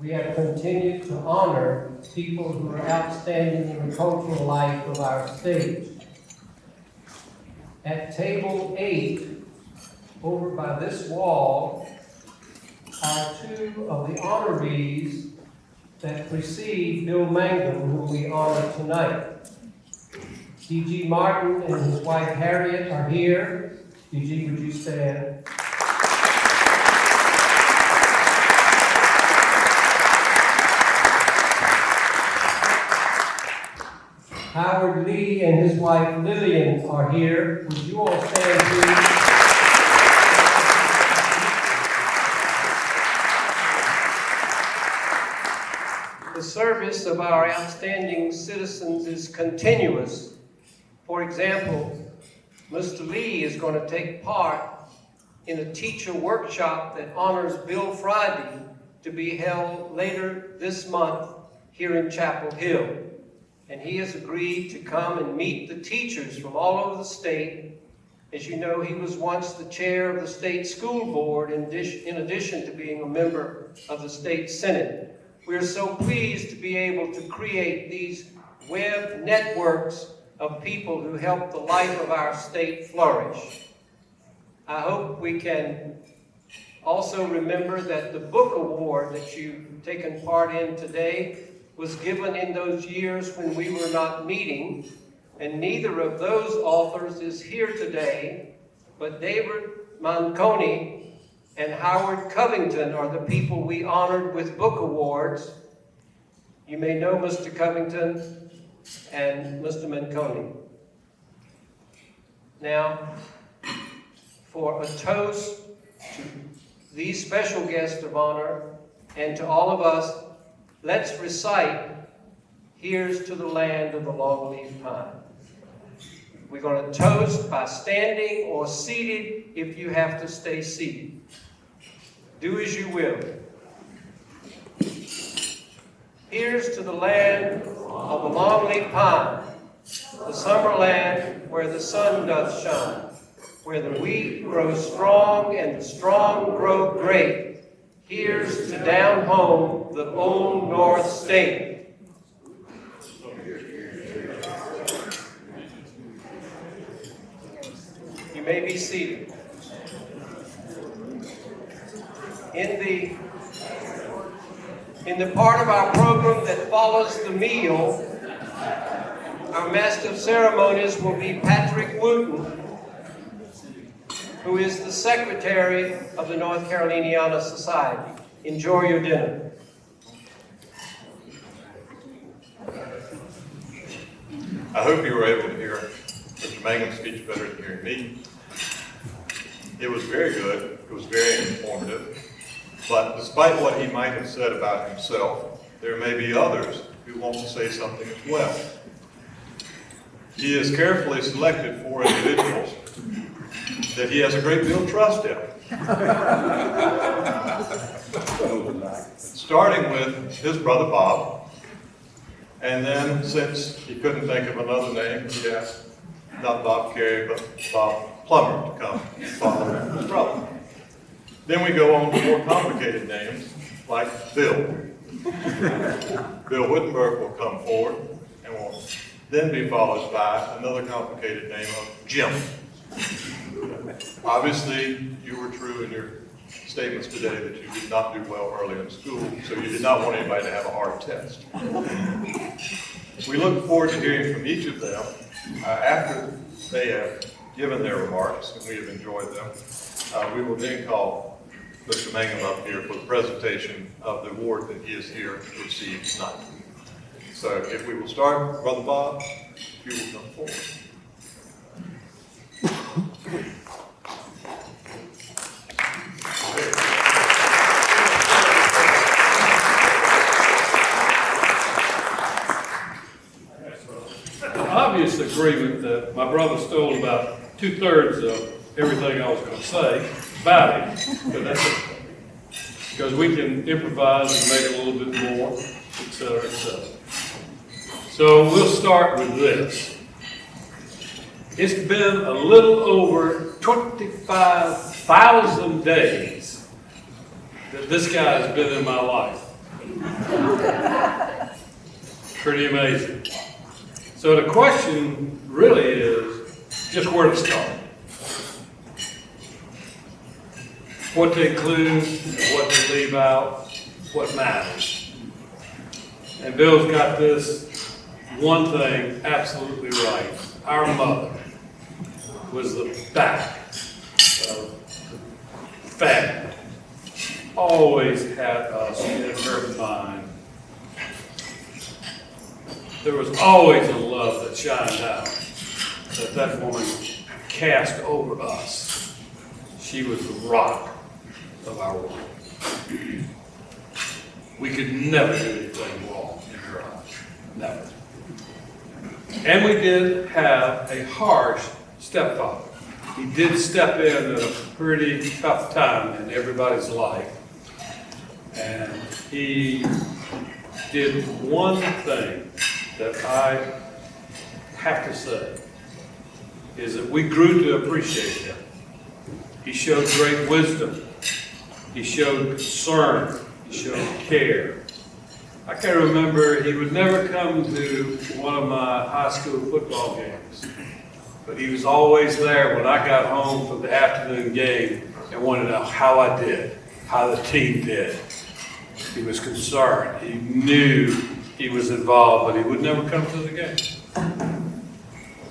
we have continued to honor people who are outstanding in the cultural life of our state. At table 8, over by this wall, are two of the honorees that precede Bill Mangum, whom we honor tonight. D.G. Martin and his wife Harriet are here. D.G., would you stand? Howard Lee and his wife Lillian are here. Would you all stand, please? The service of our outstanding citizens is continuous. For example, Mr. Lee is going to take part in a teacher workshop that honors Bill Friday to be held later this month here in Chapel Hill. And he has agreed to come and meet the teachers from all over the state. As you know, he was once the chair of the state school board in addition to being a member of the state senate. We are so pleased to be able to create these web networks of people who help the life of our state flourish. I hope we can also remember that the book award that you've taken part in today was given in those years when we were not meeting, and neither of those authors is here today, but David Manconi and Howard Covington are the people we honored with book awards. You may know Mr. Covington and Mr. Manconi. Now, for a toast to these special guests of honor and to all of us, let's recite, "Here's to the land of the longleaf pine." We're going to toast by standing or seated if you have to stay seated. Do as you will. Here's to the land of the longleaf pine, the summer land where the sun doth shine, where the wheat grows strong and the strong grow great. Here's to down home, the old North State. You may be seated. In the part of our program that follows the meal, our master of ceremonies will be Patrick Wooten, who is the secretary of the North Caroliniana Society. Enjoy your dinner. I hope you were able to hear Mr. Mangum's speech better than hearing me. It was very good. It was very informative. But despite what he might have said about himself, there may be others who want to say something as well. He has carefully selected 4 individuals that he has a great deal of trust in. Starting with his brother Bob, and then since he couldn't think of another name, he asked not Bob Carey, but Bob Plummer to come follow his brother. Then we go on to more complicated names, like Bill. Bill Wittenberg will come forward, and will then be followed by another complicated name of Jim. Obviously, you were true in your statements today that you did not do well early in school, so you did not want anybody to have a hard test. We look forward to hearing from each of them after they have given their remarks, and we have enjoyed them. We will then call Mr. Mangum up here for the presentation of the award that he is here to receive tonight. So if we will start, Brother Bob, if you will come forward. Obvious agreement that my brother stole about 2/3 of everything I was going to say about him, because we can improvise and make it a little bit more, etc., etc. So we'll start with this. It's been a little over 25,000 days that this guy has been in my life. Pretty amazing. So the question really is just where to start. What to include, what to leave out, what matters. And Bill's got this one thing absolutely right. Our mother was the back of the family. Always had us in her mind. There was always a love that shined out that woman cast over us. She was the rock of our world. We could never do anything wrong in her eyes. Never. And we did have a harsh stepfather. He did step in at a pretty tough time in everybody's life. And he did one thing that I have to say, is that we grew to appreciate him. He showed great wisdom. He showed concern. He showed care. I can remember he would never come to one of my high school football games, but he was always there when I got home from the afternoon game and wanted to know how I did, how the team did. He was concerned. He knew he was involved, but he would never come to the game.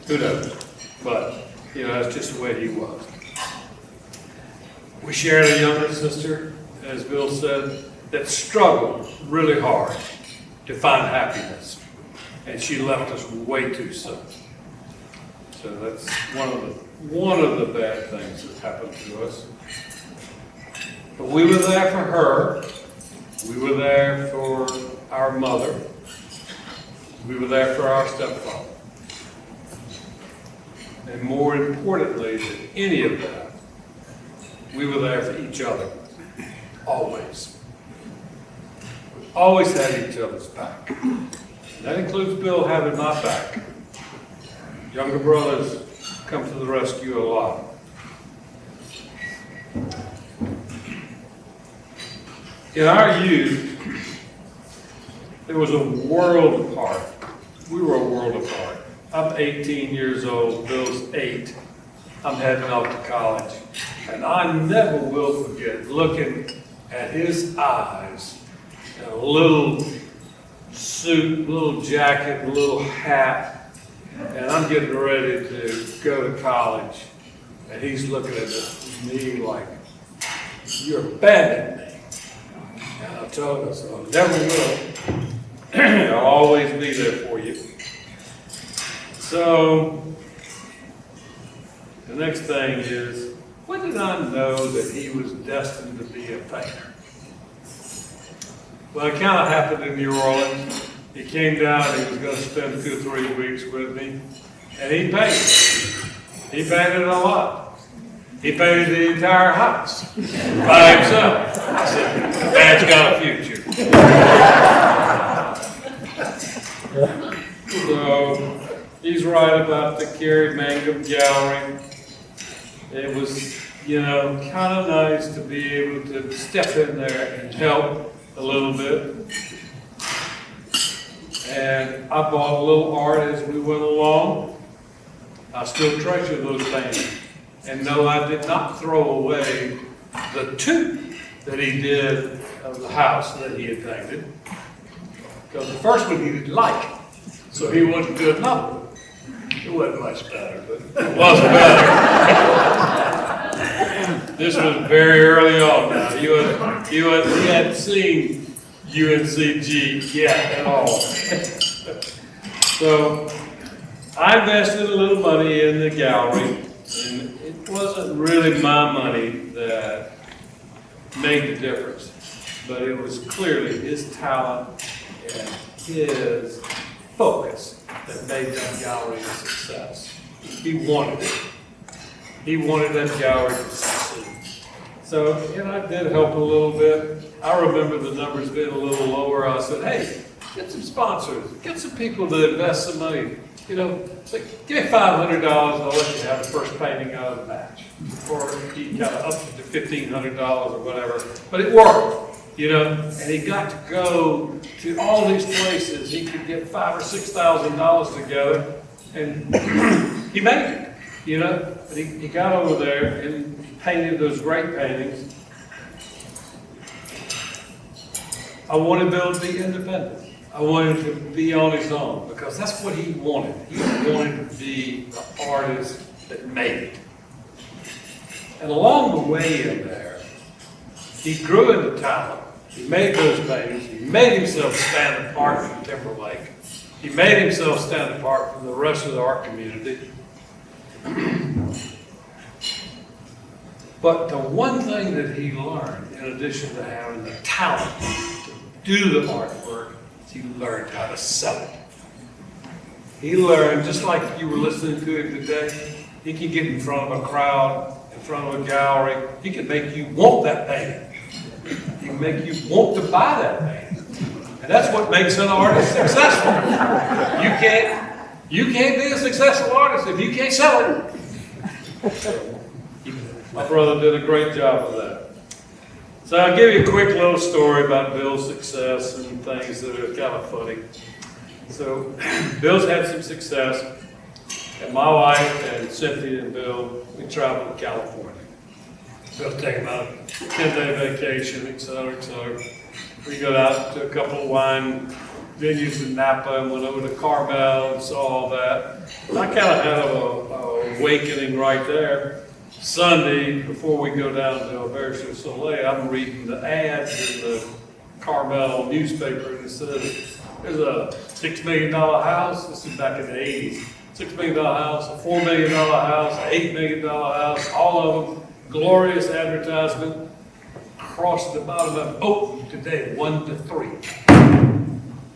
Who knows? But, that's just the way he was. We shared a younger sister, as Bill said, that struggled really hard to find happiness. And she left us way too soon. So that's one of the bad things that happened to us. But we were there for her. We were there for our mother. We were there for our stepfather. And more importantly than any of that, we were there for each other. Always. We always had each other's back. And that includes Bill having my back. Younger brothers come to the rescue a lot. In our youth, there was a world apart. We were a world apart. I'm 18 years old, Bill's 8. I'm heading off to college. And I never will forget looking at his eyes, in a little suit, little jacket, little hat, and I'm getting ready to go to college. And he's looking at me like, "You abandoned me." And I told him, "I never will. I'll always be there for you." So, the next thing is, when did I know that he was destined to be a painter? Well, it kind of happened in New Orleans. He came down, he was going to spend 2 or 3 weeks with me, and he painted. He painted a lot. He painted the entire house by himself. I said, "Man's got a future." So, he's right about the Carrie Mangum gallery. It was, kind of nice to be able to step in there and help a little bit. And I bought a little art as we went along. I still treasure those paintings. And no, I did not throw away the 2 that he did of the house that he had painted. Because the first one he didn't like. So he wanted to do another one. It wasn't much better, but it was better. This was very early on now. He hadn't seen UNCG yet at all. So I invested a little money in the gallery, and it wasn't really my money that made the difference, but it was clearly his talent and his focus that made that gallery a success. He wanted it. He wanted that gallery to succeed. So, I did help a little bit. I remember the numbers being a little lower. I said, "Hey, get some sponsors. Get some people to invest some money. Say, give me $500, I'll let you have the first painting out of the match." Or he got up to $1,500 or whatever. But it worked. you know, and he got to go to all these places. He could get $5,000 or $6,000 together, and he made it, you know. But he got over there and painted those great paintings. I wanted Bill to be independent. I wanted him to be on his own, because that's what he wanted. He wanted to be the artist that made it. And along the way in there, he grew into talent. He made those paintings. He made himself stand apart from Timberlake. He made himself stand apart from the rest of the art community. But the one thing that he learned, in addition to having the talent to do the artwork, is he learned how to sell it. He learned, just like you were listening to him today, he can get in front of a crowd, in front of a gallery. He can make you want that painting. He can make you want to buy that painting. And that's what makes an artist successful. You can't be a successful artist if you can't sell it. So, my brother did a great job of that. So I'll give you a quick little story about Bill's success and things that are kind of funny. So Bill's had some success, and my wife and Cynthia and Bill, we traveled to California. Bill's taking about a 10-day vacation, et cetera, et cetera. We got out to a couple of wine venues in Napa and went over to Carmel and saw all that. And I kind of had an awakening right there. Sunday, before we go down to Auberge du Soleil, I'm reading the ads in the Carmel newspaper, and it says, there's a $6 million house. This is back in the 80s. $6 million house, a $4 million house, an $8 million house, all of them. Glorious advertisement. Across the bottom of it, open today, 1 to 3.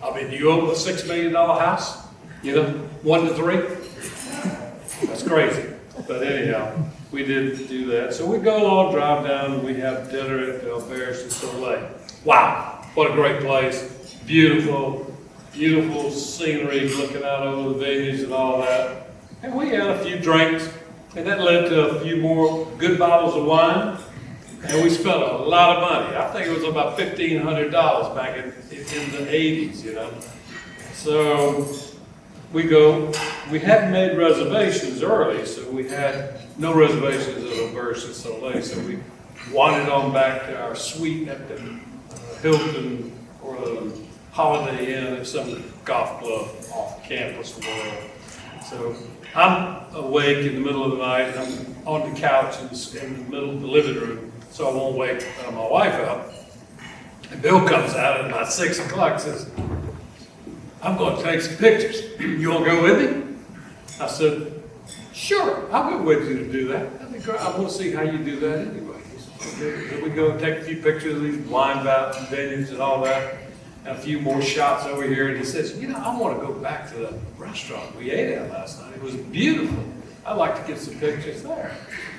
I mean, you own a $6 million house, you know, 1 to 3? That's crazy. But anyhow, we did do that. So we go along, drive down, and we have dinner at Auberge du Soleil. Wow, what a great place. Beautiful, beautiful scenery, looking out over the vineyards and all that. And we had a few drinks, and that led to a few more good bottles of wine. And we spent a lot of money. I think it was about $1,500 back in the 80s, you know. So we go, we hadn't made reservations early, so we had no reservations at Auberge du Soleil. So we wandered on back to our suite at the Hilton or the Holiday Inn at some golf club off campus or whatever. So I'm awake in the middle of the night, and I'm on the couch in the middle of the living room, so I won't wake my wife up. And Bill comes out at about 6 o'clock and says, I'm going to take some pictures. You want to go with me? I said, sure, I'll go with you to do that. That'd be great. I want to see how you do that anyway. Okay. So we go and take a few pictures of these wine vineyards and all that, and a few more shots over here. And he says, you know, I want to go back to the restaurant we ate at last night. It was beautiful. I'd like to get some pictures there.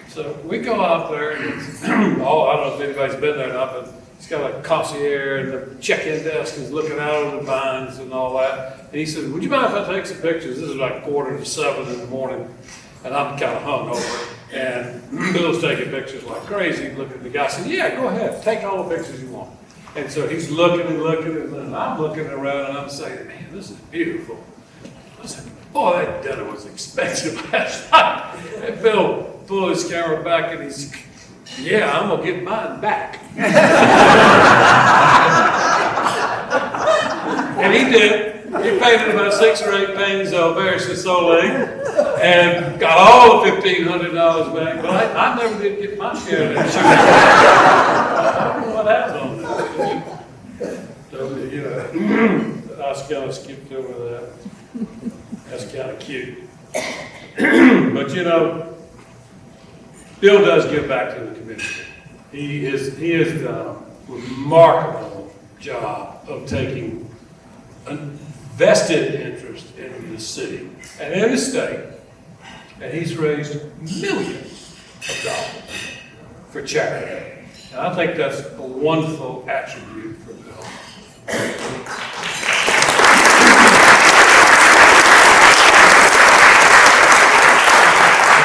So we go out there, and it's, oh, I don't know if anybody's been there or not, but it's got a concierge, and the check-in desk is looking out over the vines and all that. And he said, would you mind if I take some pictures? This is like 6:45 in the morning, and I'm kind of hungover. And Bill's taking pictures like crazy. Looking at the guy, said, yeah, go ahead, take all the pictures you want. And so he's looking and looking, and I'm looking around, and I'm saying, man, this is beautiful. I said, boy, that dinner was expensive last night. And Bill pulled his camera back, and he's, yeah, I'm going to get mine back. And he did. He painted about 6 or 8 paintings of Auberge du Soleil and got all the $1,500 back. But I never did get my share of that. I don't know what happened on that. So, you know, I just kind of skipped over that. That's kind of cute. But, you know, Bill does give back to the community. He has done a remarkable job of taking a vested interest in the city and in the state, and he's raised millions of dollars for charity. And I think that's a wonderful attribute for Bill.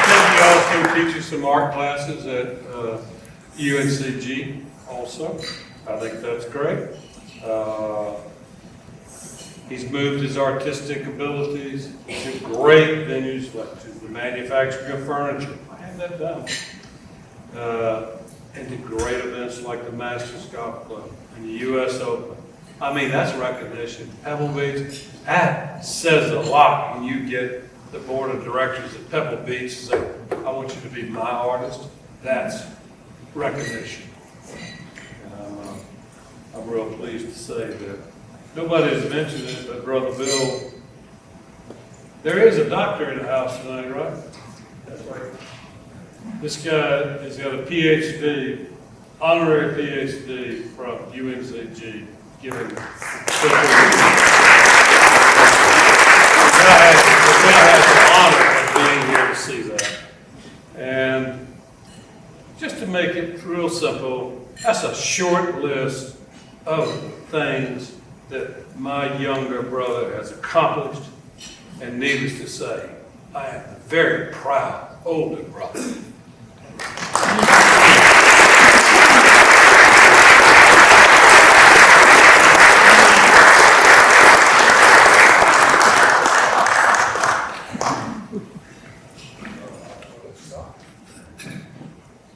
I think he also teaches some art classes at UNCG also. I think that's great. He's moved his artistic abilities to great venues like to the manufacturing of furniture. I had that done. And to great events like the Masters Golf Club and the U.S. Open. I mean, that's recognition. Pebble Beach, that says a lot when you get the board of directors at Pebble Beach say, I want you to be my artist. That's recognition. And I'm real pleased to say that nobody has mentioned it, but Brother Bill, there is a doctor in the house tonight, right? That's right. This guy has got a PhD, honorary PhD from UNCG, given. The guy has the honor of being here to see that. And just to make it real simple, that's a short list of things that my younger brother has accomplished. And needless to say, I am a very proud older brother.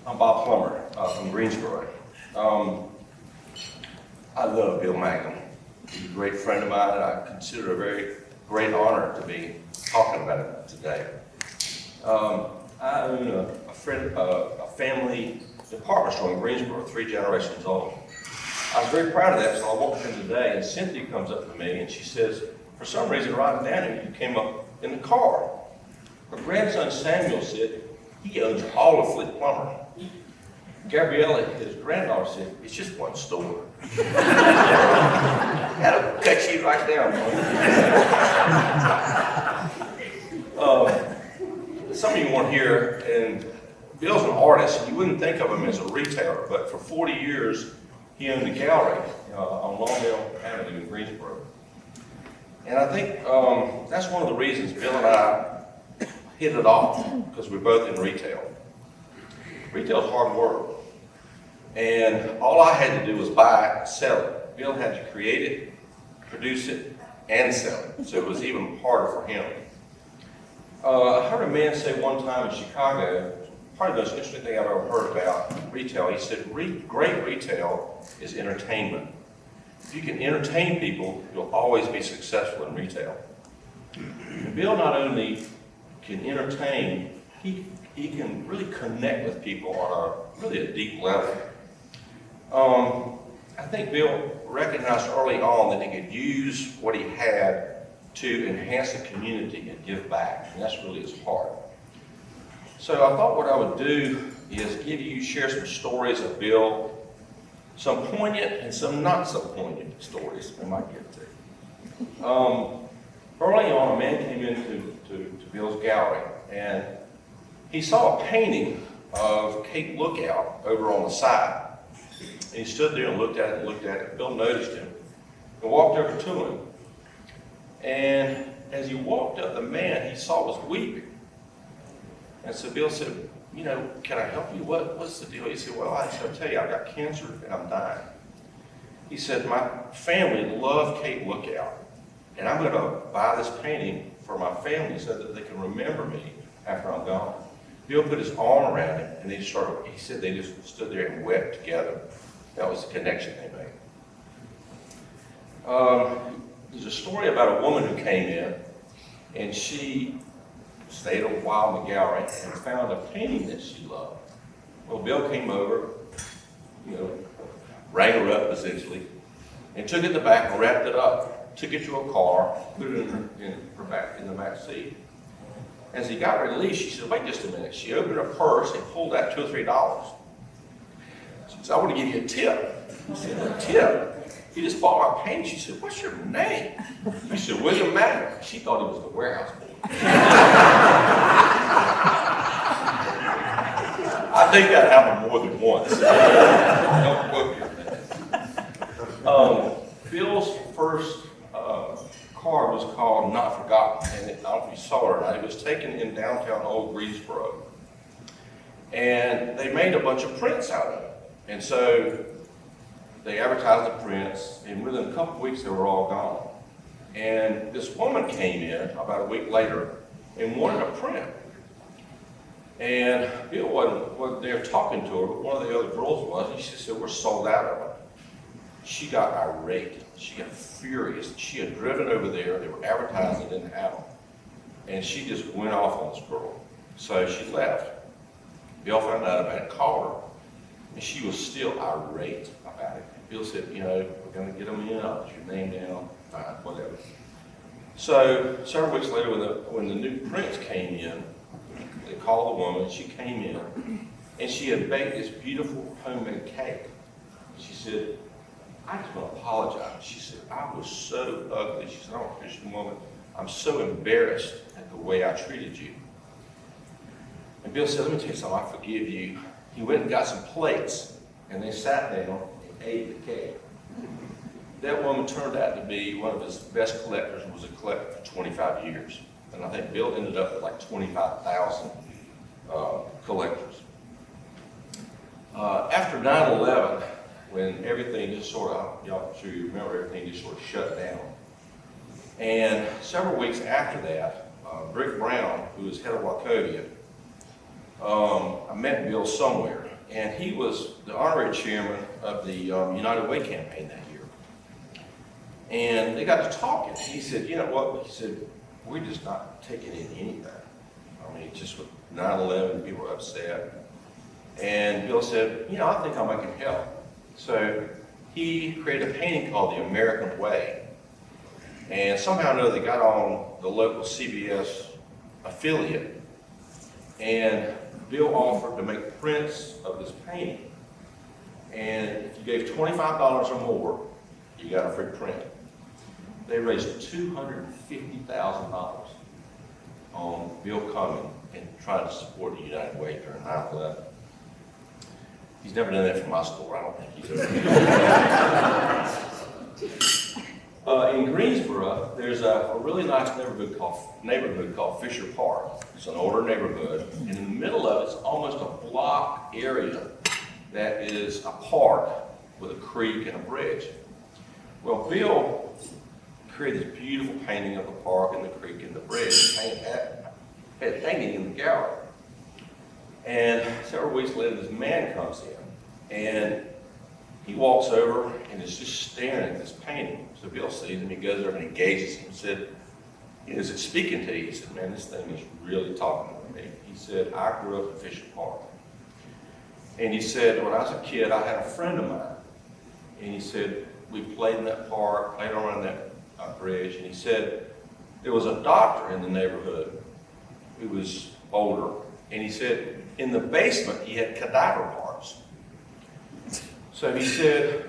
I'm Bob Plummer from Greensboro. I love Bill Mangum. He's a great friend of mine, and I consider it a very great honor to be talking about it today. I own a family department store in Greensboro, 3 generations old. I was very proud of that, so I walked in today, and Cynthia comes up to me, and she says, for some reason, right down here, you came up in the car. Her grandson Samuel said, he owns all of Fleet Plummer. Gabriella, his granddaughter, said, it's just one store. Had to cut you right down, some of you weren't here, and Bill's an artist, and you wouldn't think of him as a retailer, but for 40 years, he owned a gallery on Longdale Avenue in Greensboro. And I think that's one of the reasons Bill and I hit it off, because we're both in retail. Retail's hard work. And all I had to do was buy it, sell it. Bill had to create it, produce it, and sell it. So it was even harder for him. I heard a man say one time in Chicago, probably the most interesting thing I've ever heard about retail. He said, great retail is entertainment. If you can entertain people, you'll always be successful in retail. And Bill not only can entertain, he can really connect with people on a deep level. I think Bill recognized early on that he could use what he had to enhance the community and give back, and that's really his heart. So I thought what I would do is share some stories of Bill, some poignant and some not so poignant stories we might get to. Early on, a man came into Bill's gallery, and he saw a painting of Cape Lookout over on the side. And he stood there and looked at it and looked at it. Bill noticed him and walked over to him. And as he walked up, the man he saw was weeping. And so Bill said, can I help you? What's the deal? He said, well, I shall tell you, I've got cancer and I'm dying. He said, my family loved Cape Lookout. And I'm going to buy this painting for my family so that they can remember me after I'm gone. Bill put his arm around him, and he said they just stood there and wept together. That was the connection they made. There's a story about a woman who came in, and she stayed a while in the gallery and found a painting that she loved. Well, Bill came over, rang her up essentially, and took it in the back and wrapped it up, took it to a car, put it in the back seat. As he got released, she said, wait just a minute. She opened her purse and pulled out $2 or $3. She said, I want to give you a tip. He said, a tip? He just bought my painting. She said, what's your name? He said, William Madden. She thought he was the warehouse boy. I think that happened more than once. Don't quote me on that. Bill's first card was called Not Forgotten, and I don't know if you saw it or not. It was taken in downtown Old Greensboro. And they made a bunch of prints out of it. And so they advertised the prints, and within a couple of weeks, they were all gone. And this woman came in about a week later and wanted a print. And Bill wasn't there talking to her, but one of the other girls was, and she said, we're sold out of it. She got irate. She got furious. She had driven over there. They were advertising, didn't have them. And she just went off on this girl. So she left. Bill found out about it, called her, and she was still irate about it. Bill said, you know, we're going to get them in. I'll put your name down. Fine, whatever. So several weeks later, when the new prints came in, they called the woman. She came in, and she had baked this beautiful homemade cake. She said, I just want to apologize. She said, I was so ugly. She said, I'm a Christian woman. I'm so embarrassed at the way I treated you. And Bill said, let me tell you something, I forgive you. He went and got some plates, and they sat down and ate the cake. That woman turned out to be one of his best collectors and was a collector for 25 years. And I think Bill ended up with like 25,000 collectors. After 9/11, when everything just sort of, y'all sure you remember, everything just sort of shut down. And several weeks after that, Rick Brown, who was head of Wachovia, I met Bill somewhere, and he was the honorary chairman of the United Way campaign that year. And they got to talking. He said, you know what? He said, we're just not taking in anything. I mean, just with 9/11, people were upset. And Bill said, you know, I think I can help. So he created a painting called The American Way. And somehow or another, they got on the local CBS affiliate. And Bill offered to make prints of this painting. And if you gave $25 or more, you got a free print. They raised $250,000 on Bill coming and trying to support the United Way during 9/11. He's never done that for my store. I don't think he's ever done that. In Greensboro, there's a really nice neighborhood called Fisher Park. It's an older neighborhood, and in the middle of it, it's almost a block area that is a park with a creek and a bridge. Well, Bill created this beautiful painting of the park and the creek and the bridge, and had it hanging in the gallery. And several weeks later, this man comes in, and he walks over and is just staring at this painting. So Bill sees him, he goes over and engages him and said, is it speaking to you? He said, man, this thing is really talking to me. He said, I grew up in Fisher Park. And he said, when I was a kid, I had a friend of mine. And he said, we played in that park, played around that bridge. And he said, there was a doctor in the neighborhood who was older. And he said, in the basement, he had cadaver parts. So he said,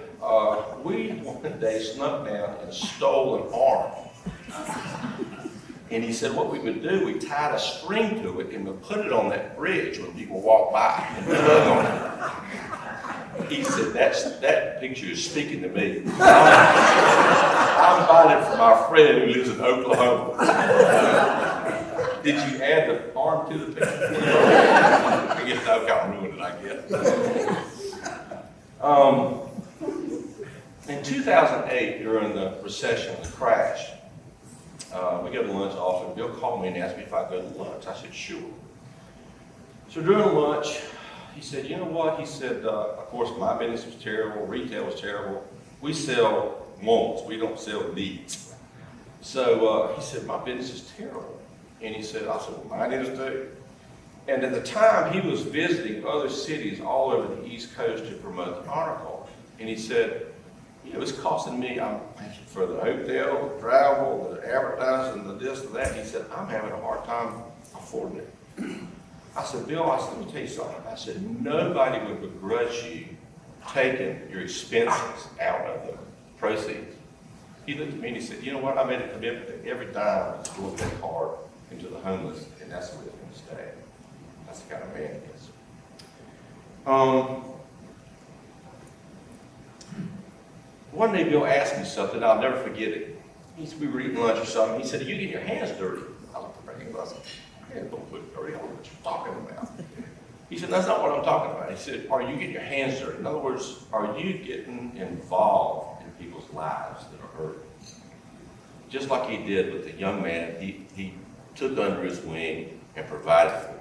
we one day snuck down and stole an arm. And he said, what we would do, we tied a string to it and we put it on that bridge when people walk by and tug on it. He said, that picture is speaking to me. I'm buying it from our friend who lives in Oklahoma. Did you add the arm to the picture? I guess I've got ruined it, I guess. In 2008, during the recession, the crash, we go to lunch often. Bill called me and asked me if I'd go to lunch. I said, sure. So during lunch, he said, you know what? He said, of course, my business was terrible, retail was terrible. We sell wants, we don't sell needs. So he said, my business is terrible. And he said, I said, well, mine is too. And at the time, he was visiting other cities all over the East Coast to promote the honor card. And he said, you know, it's costing me, I'm paying for the hotel, the travel, the advertising, the this, and that. And he said, I'm having a hard time affording it. I said, Bill, let me tell you something. I said, nobody would begrudge you taking your expenses out of the proceeds. He looked at me and he said, you know what? I made a commitment that every dime is going to that card into the homeless, and that's where it's going to stay. That's the kind of man he is. One day Bill asked me something, I'll never forget it. We were eating lunch or something. He said, you get your hands dirty. I looked at him and I said, hands don't look dirty. I don't know what you're talking about. He said, that's not what I'm talking about. He said, are you getting your hands dirty? In other words, are you getting involved in people's lives that are hurt? Just like he did with the young man he took under his wing and provided for.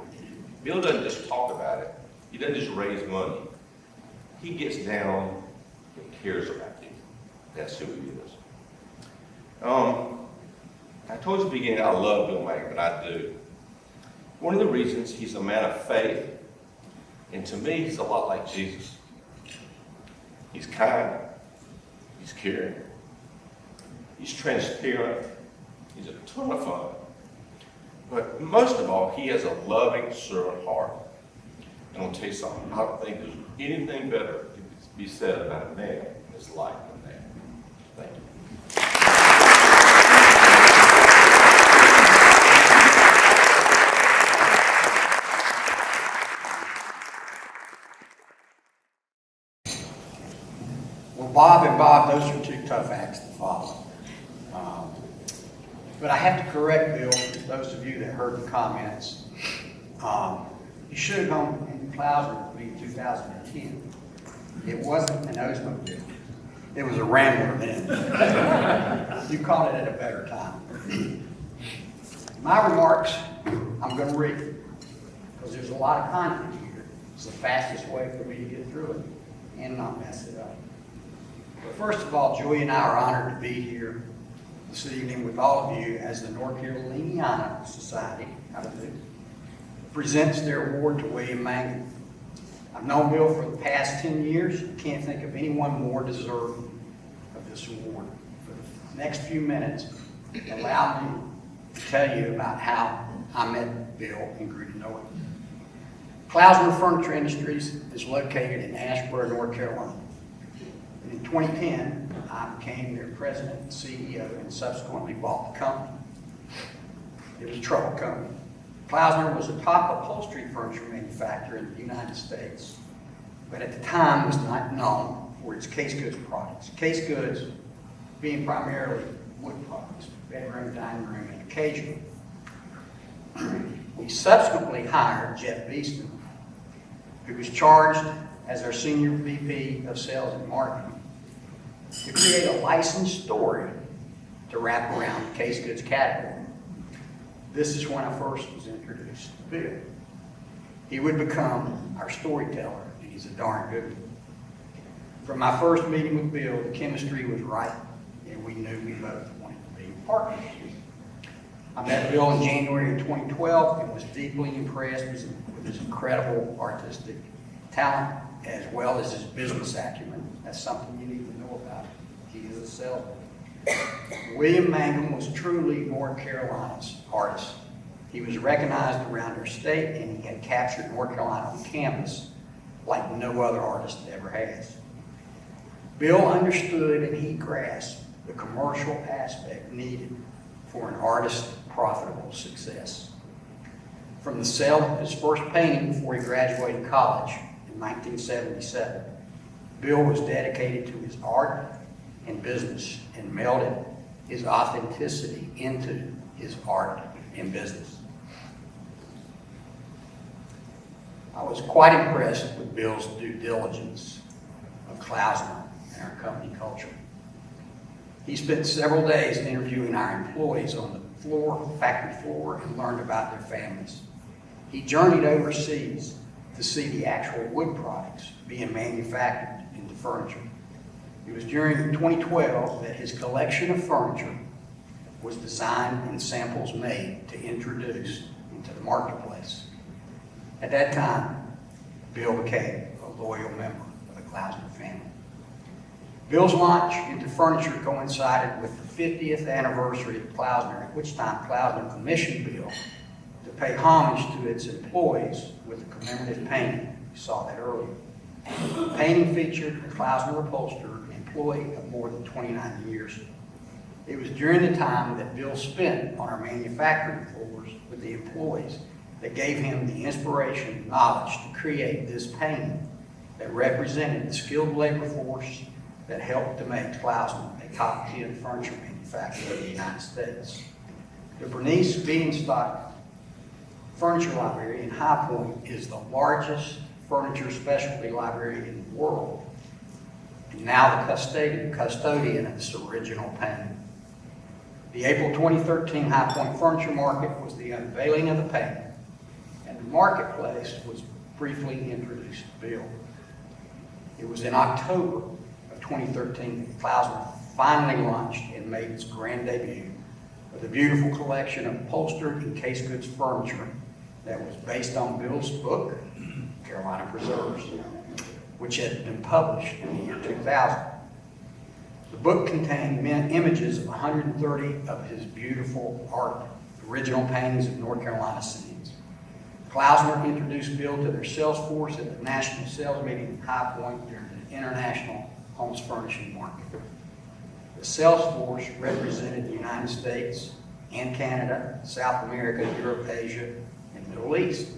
Bill doesn't just talk about it. He doesn't just raise money. He gets down and cares about you. That's who he is. I told you at the beginning I love Bill Mangum, and I do. One of the reasons, he's a man of faith, and to me, he's a lot like Jesus. He's kind, he's caring, he's transparent, he's a ton of fun. But most of all, he has a loving servant heart. And I'll tell you something, I don't think there's anything better to be said about a man in his life than that. Thank you. Well, Bob and Bob, those are two tough acts to follow. But I have to correct Bill, those of you that heard the comments. You should have gone in Clouser in 2010. It wasn't an Oldsmobile. It was a Rambler then. You caught it at a better time. My remarks, I'm going to read because there's a lot of content here. It's the fastest way for me to get through it and not mess it up. But first of all, Julie and I are honored to be here this evening with all of you as the North Caroliniana Society presents their award to William Mangum. I've known Bill for the past 10 years. I can't think of anyone more deserving of this award. For the next few minutes, allow me to tell you about how I met Bill and grew to know him. Clouser Furniture Industries is located in Asheboro, North Carolina. In 2010, I became their president and CEO and subsequently bought the company. It was a troubled company. Clouser was a top upholstery furniture manufacturer in the United States, but at the time was not known for its case goods products. Case goods being primarily wood products, bedroom, dining room, and occasional. We subsequently hired Jeff Beeston, who was charged as our senior VP of sales and marketing, to create a licensed story to wrap around the case goods category. This is when I first was introduced to Bill. He would become our storyteller, and he's a darn good one. From my first meeting with Bill, the chemistry was right, and we knew we both wanted to be partners. I met Bill in January of 2012 and was deeply impressed with his incredible artistic talent as well as his business acumen. That's something you need to know about. He is a salesman. William Mangum was truly North Carolina's artist. He was recognized around our state, and he had captured North Carolina on canvas like no other artist ever has. Bill understood and he grasped the commercial aspect needed for an artist's profitable success. From the sale of his first painting before he graduated college in 1977, Bill was dedicated to his art and business and melded his authenticity into his art and business. I was quite impressed with Bill's due diligence of Clouser and our company culture. He spent several days interviewing our employees on the floor, factory floor, and learned about their families. He journeyed overseas to see the actual wood products being manufactured into furniture. It was during 2012 that his collection of furniture was designed and samples made to introduce into the marketplace. At that time, Bill became a loyal member of the Clouser family. Bill's launch into furniture coincided with the 50th anniversary of Clouser, at which time Clouser commissioned Bill to pay homage to its employees with a commemorative painting. You saw that earlier. The painting featured a Clouser upholsterer employee of more than 29 years. It was during the time that Bill spent on our manufacturing floors with the employees that gave him the inspiration and knowledge to create this painting that represented the skilled labor force that helped to make Clouser a top 10 furniture manufacturer in the United States. The Bernice Bienstock Furniture Library in High Point is the largest furniture specialty library in the world, and now the custodian of this original painting. The April 2013 High Point Furniture Market was the unveiling of the painting, and the marketplace was briefly introduced to Bill. It was in October of 2013 that Klausner finally launched and made its grand debut with a beautiful collection of upholstered and case goods furniture that was based on Bill's book, Carolina Preserves, which had been published in the year 2000. The book contained images of 130 of his beautiful art, original paintings of North Carolina scenes. Klausner introduced Bill to their sales force at the national sales meeting in High Point during the International Homes Furnishing Market. The sales force represented the United States and Canada, South America, Europe, Asia, and Middle East.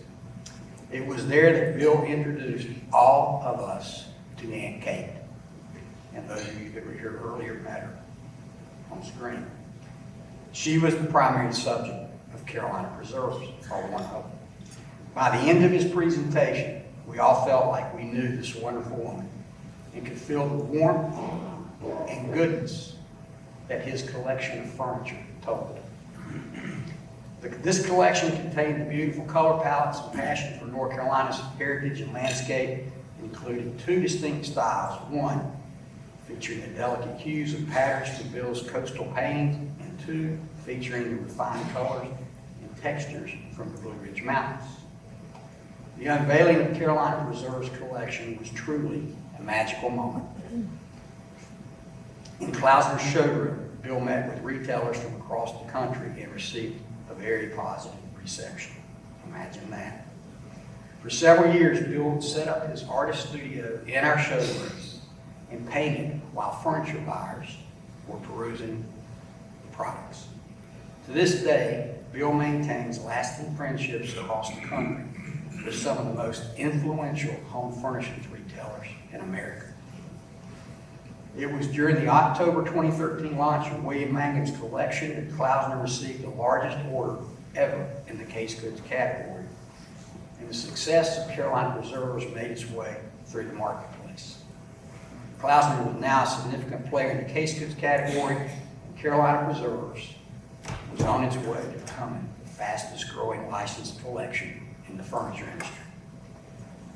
It was there that Bill introduced all of us to Aunt Kate, and those of you that were here earlier met her on screen. She was the primary subject of Carolina Preserves, or one of them. By the end of his presentation, we all felt like we knew this wonderful woman and could feel the warmth and goodness that his collection of furniture told. This collection contained the beautiful color palettes and passion for North Carolina's heritage and landscape, including two distinct styles. One, featuring the delicate hues and patterns to Bill's coastal paintings, and two, featuring the refined colors and textures from the Blue Ridge Mountains. The unveiling of Carolina Preserves collection was truly a magical moment. In Klausner's showroom, Bill met with retailers from across the country and received a very positive reception. Imagine that. For several years, Bill would set up his artist studio in our showroom and painted while furniture buyers were perusing the products. To this day, Bill maintains lasting friendships across the country with some of the most influential home furnishings retailers in America. It was during the October 2013 launch of William Mangum's collection that Klausner received the largest order ever in the case goods category, and the success of Carolina Preserves made its way through the marketplace. Klausner was now a significant player in the case goods category, and Carolina Preserves was on its way to becoming the fastest growing licensed collection in the furniture industry.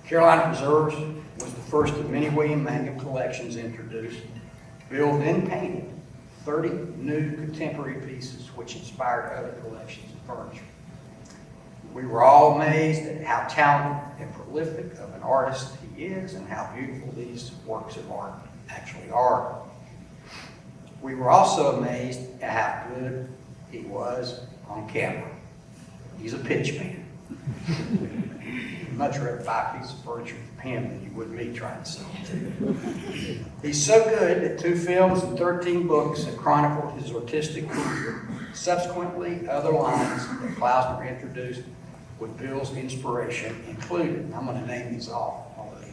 Carolina Preserves was the first of many William Mangum collections introduced. Bill then painted 30 new contemporary pieces which inspired other collections of furniture. We were all amazed at how talented and prolific of an artist he is and how beautiful these works of art actually are. We were also amazed at how good he was on camera. He's a pitch man. You'd much rather buy a piece of furniture from him than you would me trying to sell it to you. He's so good that 2 films and 13 books have chronicled his artistic career. Subsequently, other lines that Klausner introduced with Bill's inspiration included, I'm going to name these all, although you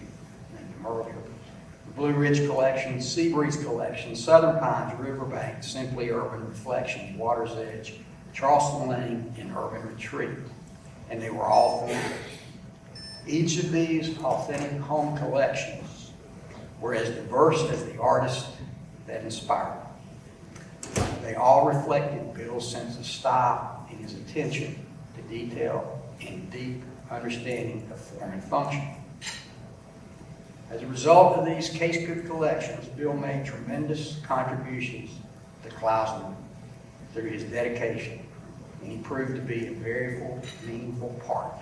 named them earlier, the Blue Ridge Collection, Seabreeze Collection, Southern Pines, Riverbank, Simply Urban Reflections, Water's Edge, Charleston Lane, and Urban Retreat. And they were all filmed. Each of these authentic home collections were as diverse as the artists that inspired them. They all reflected Bill's sense of style and his attention to detail and deep understanding of form and function. As a result of these case good collections, Bill made tremendous contributions to Klausner through his dedication, and he proved to be a very meaningful part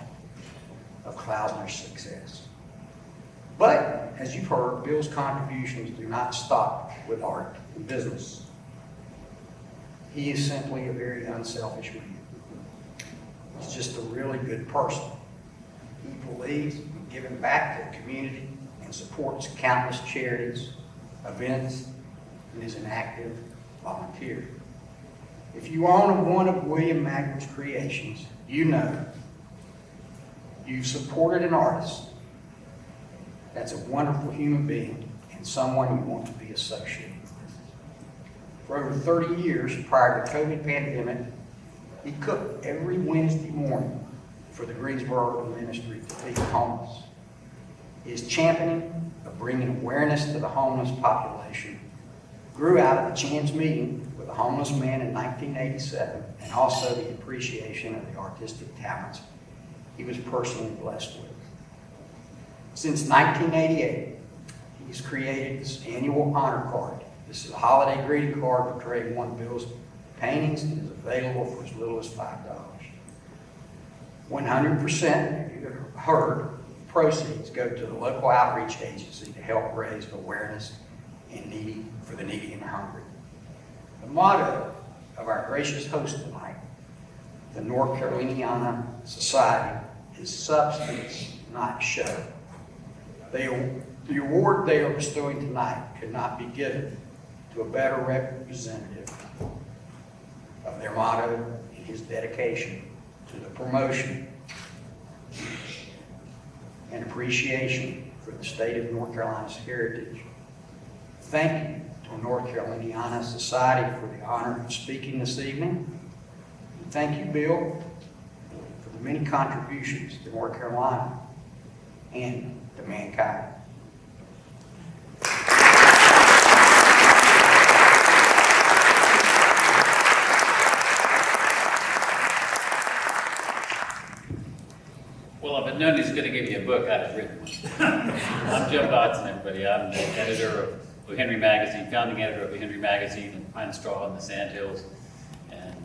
of Klausner's success. But, as you've heard, Bill's contributions do not stop with art and business. He is simply a very unselfish man. He's just a really good person. He believes in giving back to the community and supports countless charities, events, and is an active volunteer. If you own one of William Mangum's creations, you know you've supported an artist that's a wonderful human being and someone you want to be associated with. For over 30 years prior to the COVID pandemic, he cooked every Wednesday morning for the Greensboro Ministry to feed the homeless. His championing of bringing awareness to the homeless population grew out of the chance meeting with a homeless man in 1987, and also the appreciation of the artistic talents he was personally blessed with. Since 1988, he's created this annual honor card. This is a holiday greeting card portraying one of Bill's paintings and is available for as little as $5. 100%, you heard, proceeds go to the local outreach agency to help raise awareness for the needy and hungry. The motto of our gracious host tonight, the North Caroliniana Society, is substance, not show. The award they are bestowing tonight could not be given to a better representative of their motto and his dedication to the promotion and appreciation for the state of North Carolina's heritage. Thank you to North Caroliniana Society for the honor of speaking this evening. And thank you, Bill, for the many contributions to North Carolina and to mankind. Well, I've been known he's going to give you a book. I'd have written one. I'm Jim Dodson, everybody. I'm the editor of O. Henry Magazine, founding editor of O. Henry Magazine and Pine Straw in the Sandhills, and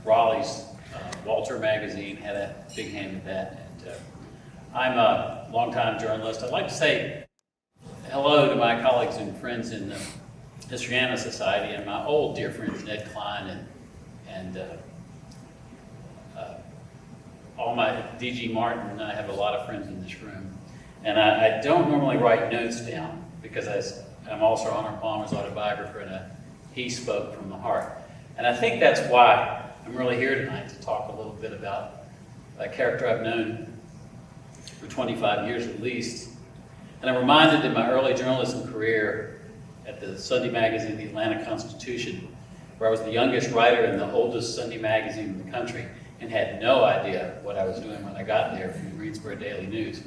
Raleigh's Walter Magazine had a big hand in that. And I'm a longtime journalist. I'd like to say hello to my colleagues and friends in the Histriana Society and my old dear friends Ned Klein and all my D.G. Martin. I have a lot of friends in this room. And I don't normally write notes down because I'm also Honor Palmer's autobiographer, and he spoke from the heart. And I think that's why I'm really here tonight, to talk a little bit about a character I've known for 25 years at least. And I'm reminded in my early journalism career at the Sunday magazine, the Atlanta Constitution, where I was the youngest writer in the oldest Sunday magazine in the country, and had no idea what I was doing when I got there from the Greensboro Daily News.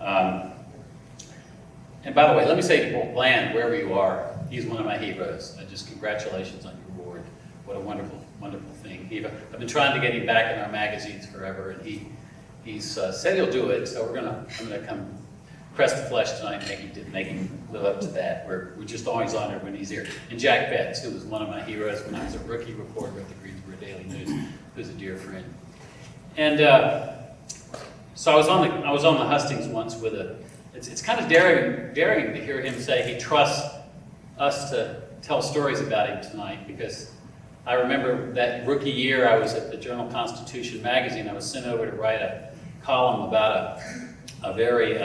And by the way, let me say to Bland, wherever you are, he's one of my heroes. Just congratulations on your award. What a wonderful, wonderful thing. I've been trying to get him back in our magazines forever, and he's said he'll do it, so I'm gonna come press the flesh tonight and make him live up to that. We're just always honored when he's here. And Jack Betts, who was one of my heroes when I was a rookie reporter at the Greensboro Daily News, who's a dear friend. And so I was on the hustings once with it's kind of daring to hear him say he trusts us to tell stories about him tonight, because I remember that rookie year I was at the Journal-Constitution magazine. I was sent over to write a column about a very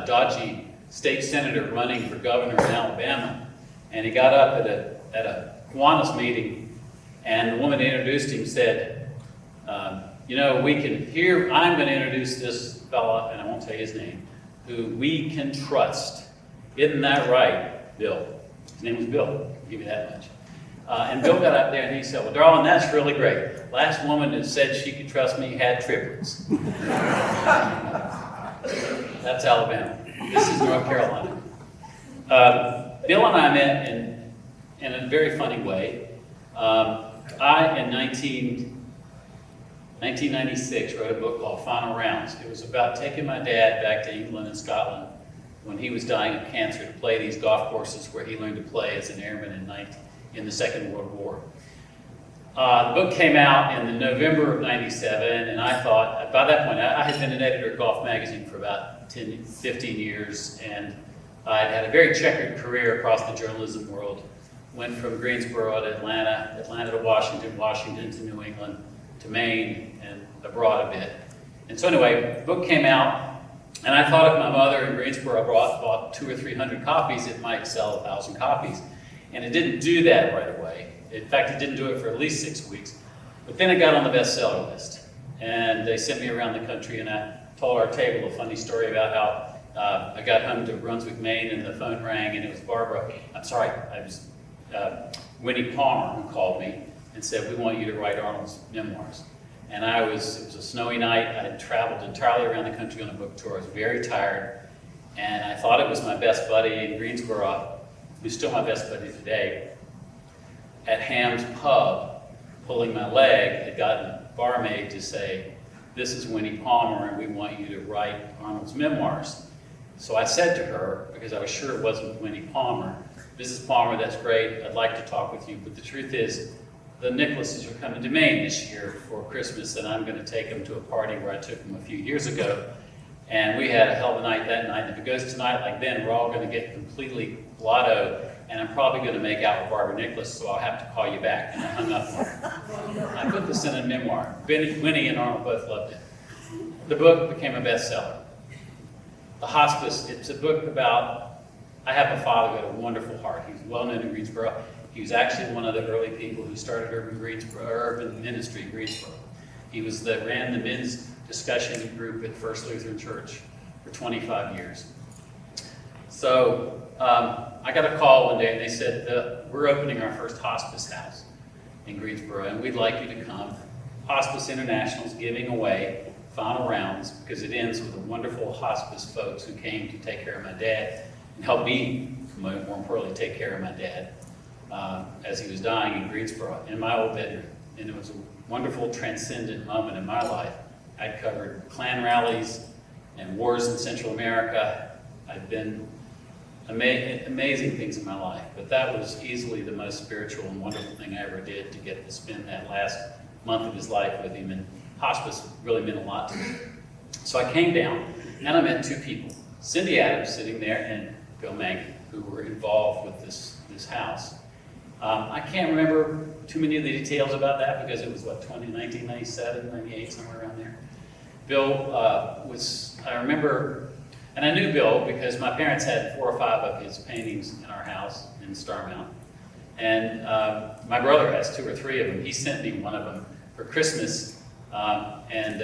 dodgy state senator running for governor in Alabama, and he got up at a Kiwanis meeting, and the woman that introduced him said, I'm going to introduce this fella, and I won't say his name, who we can trust. Isn't that right, Bill? His name was Bill, I'll give you that much. And Bill got up there and he said, well, darling, that's really great. Last woman that said she could trust me had triplets. That's Alabama. This is North Carolina. Bill and I met in a very funny way. I, in 1996, wrote a book called Final Rounds. It was about taking my dad back to England and Scotland when he was dying of cancer to play these golf courses where he learned to play as an airman in the Second World War. The book came out in the November of 97, and I thought, by that point, I had been an editor at Golf Magazine for about 15 years, and I'd had a very checkered career across the journalism world. Went from Greensboro to Atlanta to Washington, Washington to New England, to Maine, and abroad a bit. And so anyway, the book came out, and I thought if my mother in Greensboro bought 200 or 300 copies, it might sell 1,000 copies. And it didn't do that right away. In fact, it didn't do it for at least 6 weeks. But then it got on the bestseller list. And they sent me around the country, and I told our table a funny story about how I got home to Brunswick, Maine, and the phone rang, and it was Winnie Palmer who called me and said, we want you to write Arnold's memoirs. And it was a snowy night. I had traveled entirely around the country on a book tour. I was very tired. And I thought it was my best buddy in Greensboro, who's still my best buddy today, at Ham's Pub, pulling my leg, had gotten a barmaid to say, "This is Winnie Palmer, and we want you to write Arnold's memoirs." So I said to her, because I was sure it wasn't Winnie Palmer, "Mrs. Palmer, that's great. I'd like to talk with you, but the truth is, the Nicholases are coming to Maine this year for Christmas, and I'm going to take them to a party where I took them a few years ago. And we had a hell of a night that night. And if it goes tonight like then, we're all going to get completely blotto, and I'm probably going to make out with Barbara Nicholas, so I'll have to call you back." And I hung up on her. I put this in a memoir. Winnie and Arnold both loved it. The book became a bestseller. The Hospice, it's a book about, I have a father who had a wonderful heart. He was well known in Greensboro. He was actually one of the early people who started urban ministry in Greensboro. He ran the men's discussion group at First Lutheran Church for 25 years. So I got a call one day and they said, "We're opening our first hospice house in Greensboro and we'd like you to come." Hospice International is giving away final rounds because it ends with the wonderful hospice folks who came to take care of my dad and help me, more importantly, take care of my dad as he was dying in Greensboro in my old bedroom. And it was a wonderful transcendent moment in my life. I'd covered Klan rallies and wars in Central America. I'd been amazing things in my life, but that was easily the most spiritual and wonderful thing I ever did, to get to spend that last month of his life with him. And hospice really meant a lot to me. So I came down and I met two people, Cindy Adams sitting there and Bill Mangum, who were involved with this house. I can't remember too many of the details about that because it was, 1997, 98, somewhere around there. Bill I remember, and I knew Bill because my parents had 4 or 5 of his paintings in our house in Starmount. And my brother has 2 or 3 of them. He sent me one of them for Christmas. And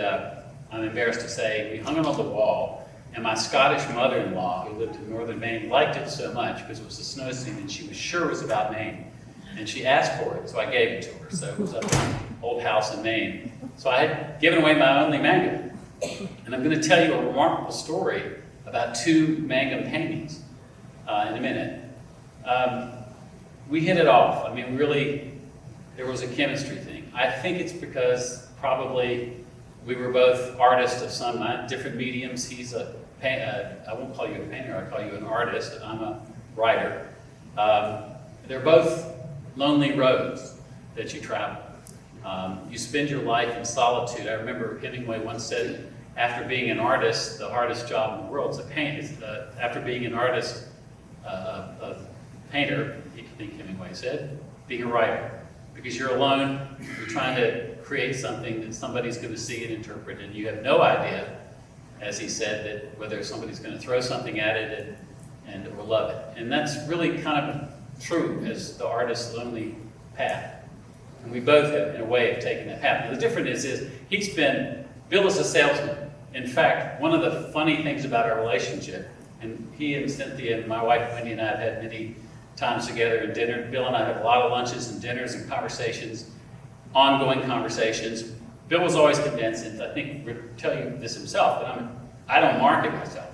I'm embarrassed to say, we hung it on the wall. And my Scottish mother-in-law, who lived in northern Maine, liked it so much because it was a snow scene and she was sure it was about Maine. And she asked for it, so I gave it to her. So it was an old house in Maine. So I had given away my only Mangum. And I'm going to tell you a remarkable story about 2 Mangum paintings in a minute. We hit it off. I mean, really, there was a chemistry thing. I think it's because probably we were both artists of some different mediums. He's I won't call you a painter, I'll call you an artist, and I'm a writer. They're both lonely roads that you travel. You spend your life in solitude. I remember Hemingway once said, after being an artist, the hardest job in the world is to paint. After being an artist, a painter, I think Hemingway said, being a writer. Because you're alone, you're trying to create something that somebody's going to see and interpret, and you have no idea, as he said, that whether somebody's going to throw something at it and or love it. And that's really kind of true as the artist's lonely path. And we both have, in a way, have taken that path. Now, the difference is Bill is a salesman. In fact, one of the funny things about our relationship, and he and Cynthia and my wife Wendy and I have had many times together at dinner. Bill and I have a lot of lunches and dinners and conversations, ongoing conversations. Bill was always convinced, and I think would tell you this himself, that I don't market myself.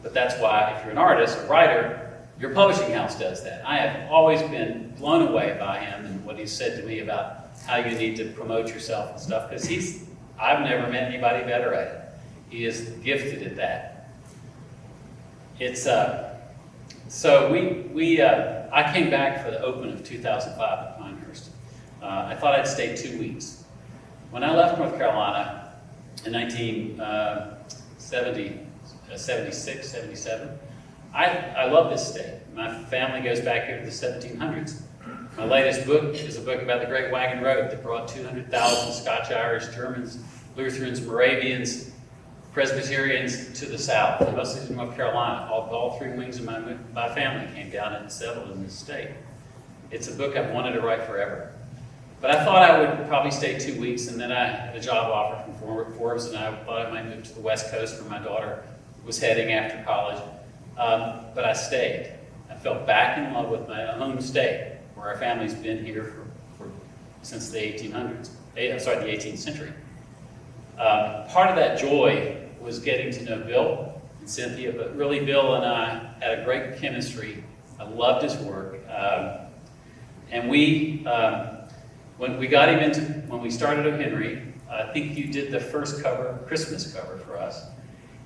But that's why, if you're an artist, a writer, your publishing house does that. I have always been blown away by him and what he's said to me about how you need to promote yourself and stuff, because I've never met anybody better at it. He is gifted at that. It's so I came back for the open of 2005 at Pinehurst. I thought I'd stay 2 weeks. When I left North Carolina in 1976, 77, I love this state. My family goes back here to the 1700s. My latest book is a book about the Great Wagon Road that brought 200,000 Scotch, Irish, Germans, Lutherans, Moravians, Presbyterians to the South, mostly to North Carolina. All 3 wings of my family came down and settled in this state. It's a book I've wanted to write forever. But I thought I would probably stay 2 weeks, and then I had a job offer from Forbes, and I thought I might move to the West Coast where my daughter was heading after college. But I stayed. I fell back in love with my home state, where our family's been here since the 1800s. The 18th century. Part of that joy was getting to know Bill and Cynthia, but really Bill and I had a great chemistry. I loved his work. And when we got him into, when we started O'Henry, I think you did the first cover, Christmas cover for us.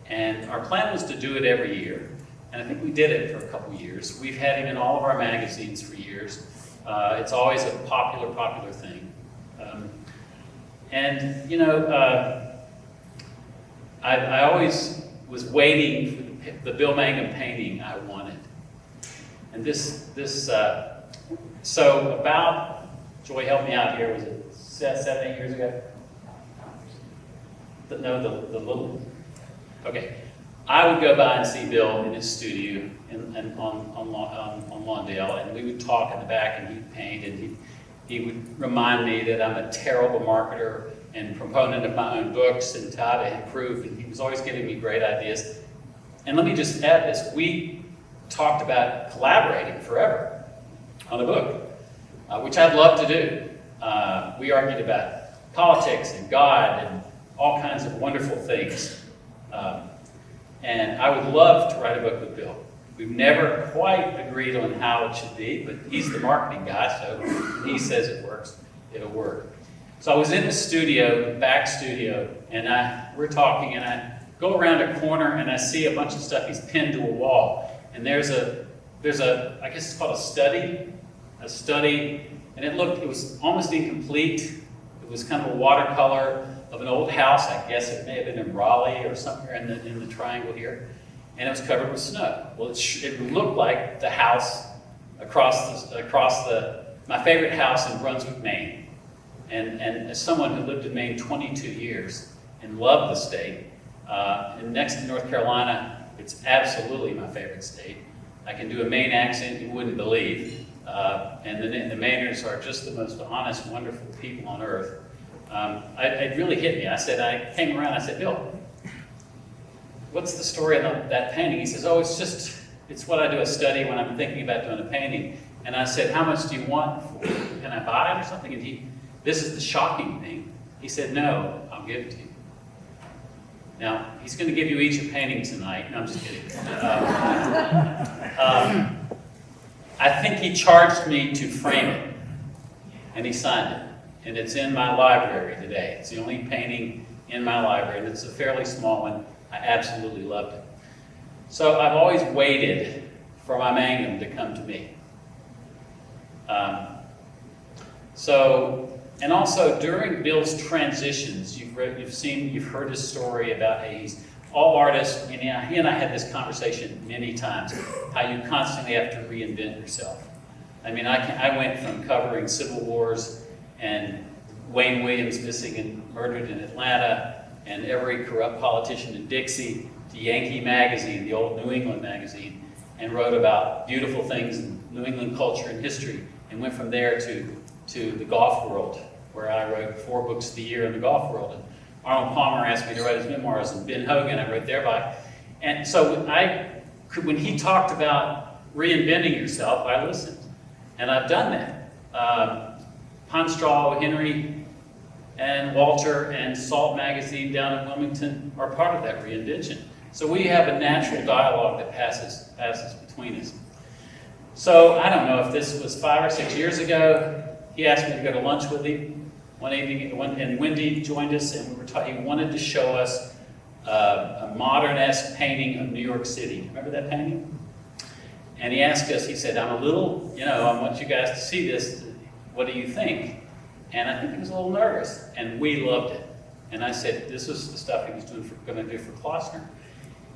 And our plan was to do it every year. And I think we did it for a couple years. We've had him in all of our magazines for years. It's always a popular thing. And, you know, I always was waiting for the Bill Mangum painting I wanted. And so about, Joy, help me out here, was it 7, 8 years ago? No, the little, okay. I would go by and see Bill in his studio on Lawndale, and we would talk in the back, and he'd paint, and he would remind me that I'm a terrible marketer and proponent of my own books and how to improve, and he was always giving me great ideas. And let me just add this, we talked about collaborating forever on a book, which I'd love to do. We argued about politics and God and all kinds of wonderful things. And I would love to write a book with Bill. We've never quite agreed on how it should be, but he's the marketing guy, so when he says it works, it'll work. So I was in the studio, the back studio, and we're talking, and I go around a corner and I see a bunch of stuff he's pinned to a wall. And there's a, I guess it's called a study, and it was almost incomplete. It was kind of a watercolor of an old house. I guess it may have been in Raleigh or somewhere in the triangle here, and it was covered with snow. Well, it looked like the house across my favorite house in Brunswick, Maine. And as someone who lived in Maine 22 years and loved the state, and next to North Carolina, it's absolutely my favorite state. I can do a Maine accent you wouldn't believe, and the Mainers are just the most honest, wonderful people on earth. It really hit me. I came around, I said, Bill, what's the story of that painting? He says, oh, it's what I do a study when I'm thinking about doing a painting. And I said, how much do you want for it? Can I buy it or something? And this is the shocking thing. He said, no, I'll give it to you. Now, he's going to give you each a painting tonight. No, I'm just kidding. I think he charged me to frame it, and he signed it. And it's in my library today. It's the only painting in my library, and it's a fairly small one. I absolutely loved it. So I've always waited for my Mangum to come to me. And also during Bill's transitions, you've heard his story about how he's all artists, and he and I had this conversation many times, how you constantly have to reinvent yourself. I mean, I went from covering civil wars and Wayne Williams missing and murdered in Atlanta, and every corrupt politician in Dixie, to Yankee Magazine, the old New England magazine, and wrote about beautiful things in New England culture and history, and went from there to the golf world, where I wrote 4 books of the year in the golf world. And Arnold Palmer asked me to write his memoirs, and Ben Hogan I wrote thereby. And so when he talked about reinventing yourself, I listened. And I've done that. Pine Straw, Henry, and Walter, and Salt Magazine down in Wilmington are part of that reinvention. So we have a natural dialogue that passes between us. So I don't know if this was 5 or 6 years ago. He asked me to go to lunch with him one evening, and Wendy joined us, and he wanted to show us a modern-esque painting of New York City. Remember that painting? And he asked us, he said, I want you guys to see this. What do you think? And I think he was a little nervous, and we loved it. And I said, this was the stuff he was going to do for Klossner.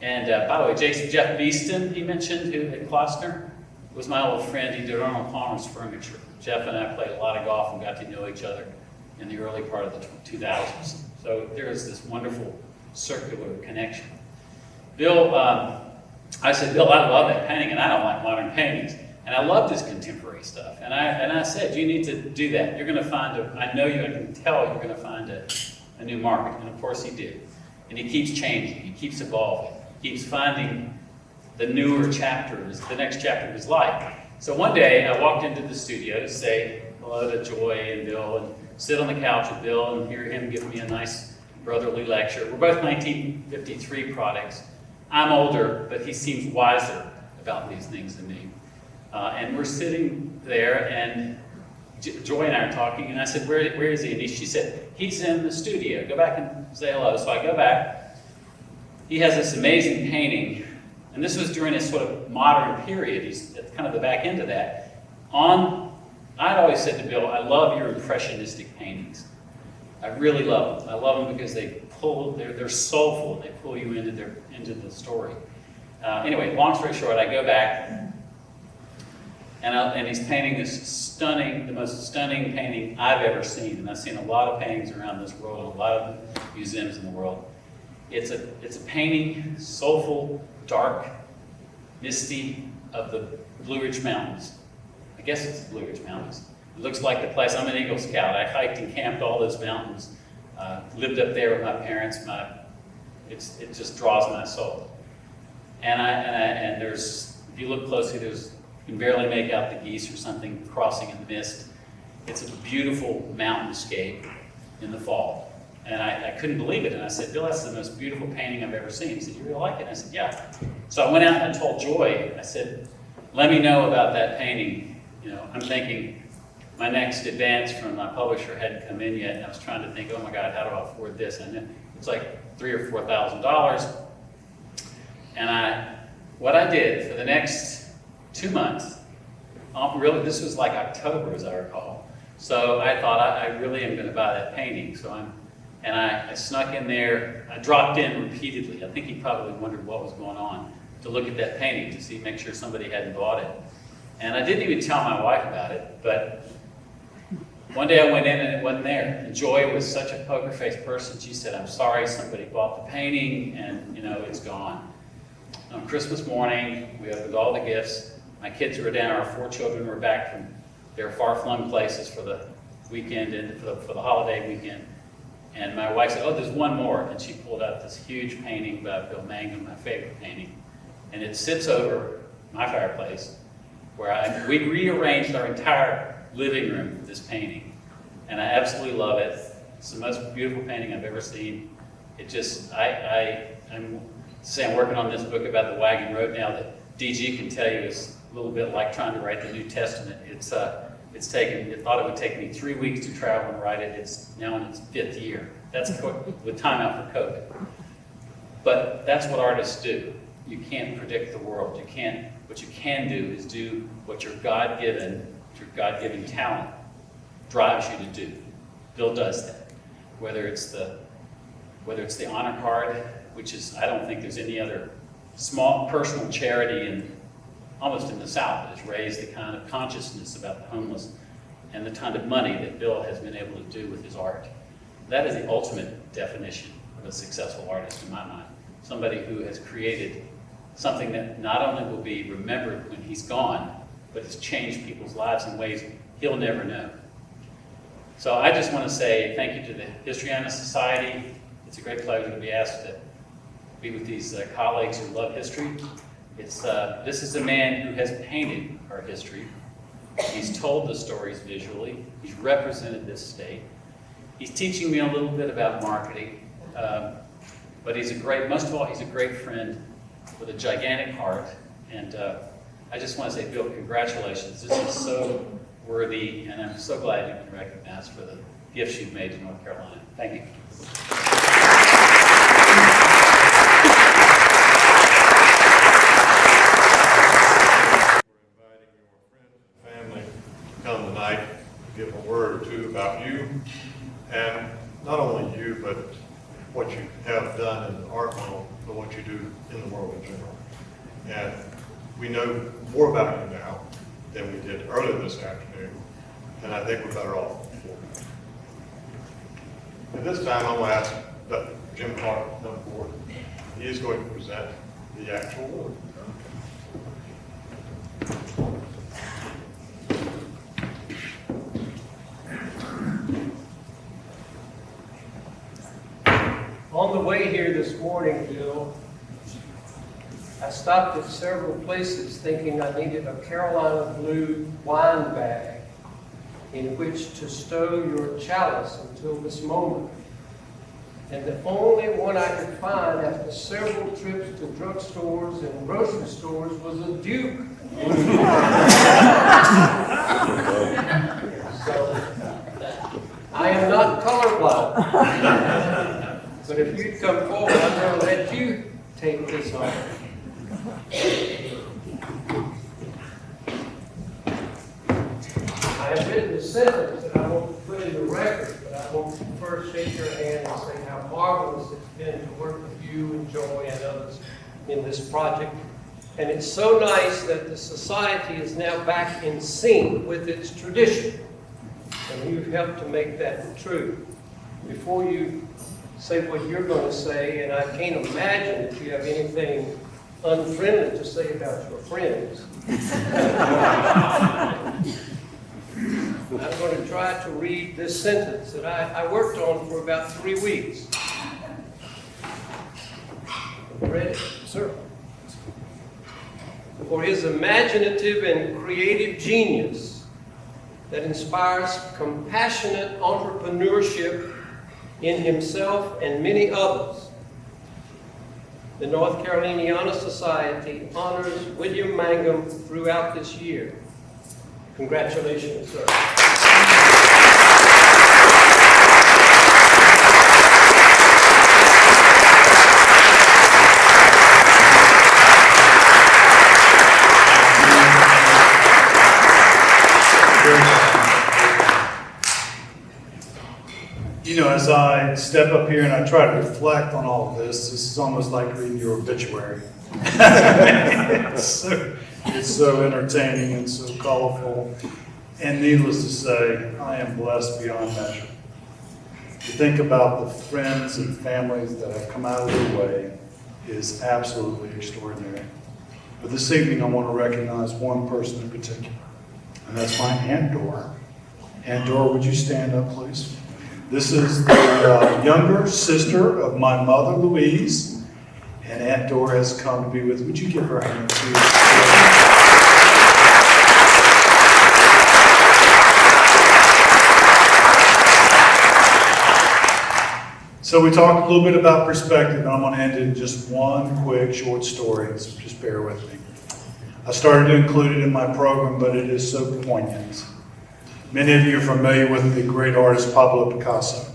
And by the way, Jeff Beeston, he mentioned, who at Klossner, was my old friend. He did Arnold Palmer's furniture. Jeff and I played a lot of golf and got to know each other in the early part of the 2000s. So there is this wonderful circular connection. Bill, I said, Bill, I love that painting, and I don't like modern paintings. And I love this contemporary stuff. And I said, you need to do that. You're going to find I can tell you're going to find a new market. And of course he did. And he keeps changing. He keeps evolving. He keeps finding the newer chapters, the next chapter of his life. So one day I walked into the studio to say hello to Joy and Bill, and sit on the couch with Bill and hear him give me a nice brotherly lecture. We're both 1953 products. I'm older, but he seems wiser about these things than me. And we're sitting there, and Joy and I are talking, and I said, where is he? And she said, he's in the studio. Go back and say hello. So I go back. He has this amazing painting, and this was during his sort of modern period. He's at kind of the back end of that. I'd always said to Bill, I love your impressionistic paintings. I really love them. I love them because they're soulful. They pull you into the story. Anyway, long story short, I go back, and he's painting the most stunning painting I've ever seen. And I've seen a lot of paintings around this world, and a lot of museums in the world. It's a painting, soulful, dark, misty, of the Blue Ridge Mountains. I guess it's the Blue Ridge Mountains. It looks like the place. I'm an Eagle Scout. I hiked and camped all those mountains. Lived up there with my parents. It just draws my soul. And there's, if you look closely, you can barely make out the geese or something crossing in the mist. It's a beautiful mountainscape in the fall. And I couldn't believe it. And I said, Bill, that's the most beautiful painting I've ever seen. He said, you really like it? And I said, yeah. So I went out and I told Joy, I said, let me know about that painting. You know, I'm thinking my next advance from my publisher hadn't come in yet. And I was trying to think, oh my God, how do I afford this? And it's like $3,000 or $4,000. And what I did for the next 2 months, really, this was like October, as I recall. So I thought, I really am going to buy that painting. So I snuck in there. I dropped in repeatedly. I think he probably wondered what was going on, to look at that painting to make sure somebody hadn't bought it. And I didn't even tell my wife about it, but one day I went in and it wasn't there. And Joy was such a poker-faced person. She said, I'm sorry, somebody bought the painting and, it's gone. On Christmas morning, we opened all the gifts. My kids were down, our 4 children were back from their far-flung places for the weekend and for the holiday weekend. And my wife said, oh, there's one more. And she pulled out this huge painting by Bill Mangum, my favorite painting. And it sits over my fireplace, where we rearranged our entire living room for this painting. And I absolutely love it. It's the most beautiful painting I've ever seen. It just, I'm working on this book about the wagon road now that DG can tell you is a little bit like trying to write the New Testament. It thought it would take me 3 weeks to travel and write it. It's now in its 5th year. That's with time out for COVID. But that's what artists do. You can't predict the world. What you can do is do what your God-given talent drives you to do. Bill does that. Whether it's the honor card, which is, I don't think there's any other small personal charity almost in the South that has raised the kind of consciousness about the homeless and the kind of money that Bill has been able to do with his art. That is the ultimate definition of a successful artist in my mind. Somebody who has created something that not only will be remembered when he's gone, but has changed people's lives in ways he'll never know. So I just want to say thank you to the Historyana Society. It's a great pleasure to be asked to be with these colleagues who love history. This is a man who has painted our history. He's told the stories visually. He's represented this state. He's teaching me a little bit about marketing. But most of all, he's a great friend with a gigantic heart. And I just want to say, Bill, congratulations. This is so worthy, and I'm so glad you've been recognized for the gifts you've made to North Carolina. Thank you. Come tonight, give a word or two about you, and not only you, but what you have done in the art world, but what you do in the world in general. And we know more about you now than we did earlier this afternoon, and I think we're better off before. At this time, I'm going to ask Jim Clark to come forward. He is going to present the actual award. On the way here this morning, Bill, I stopped at several places thinking I needed a Carolina blue wine bag in which to stow your chalice until this moment. And the only one I could find after several trips to drugstores and grocery stores was a Duke. So, I am not colorblind. But if you'd come forward, I'm going to let you take this on. I have written a sentence that I won't put in the record, but I want to first shake your hand and say how marvelous it's been to work with you and Joy and others in this project. And it's so nice that the society is now back in sync with its tradition. And you've helped to make that true. Before you say what you're going to say, and I can't imagine that you have anything unfriendly to say about your friends. I'm going to try to read this sentence that I worked on for about 3 weeks. Ready? Sir. For his imaginative and creative genius that inspires compassionate entrepreneurship in himself and many others, the North Caroliniana Society honors William Mangum throughout this year. Congratulations, sir. You know, as I step up here and I try to reflect on all of this is almost like reading your obituary. It's so entertaining and so colorful. And needless to say, I am blessed beyond measure. To think about the friends and families that have come out of their way is absolutely extraordinary. But this evening I want to recognize one person in particular, and that's my Aunt Dora. Aunt Dora, would you stand up, please? This is the younger sister of my mother, Louise, and Aunt Dora has come to be with. Would you give her a hand, please? So we talked a little bit about perspective, and I'm going to end it in just one quick short story, so just bear with me. I started to include it in my program, but it is so poignant. Many of you are familiar with the great artist Pablo Picasso.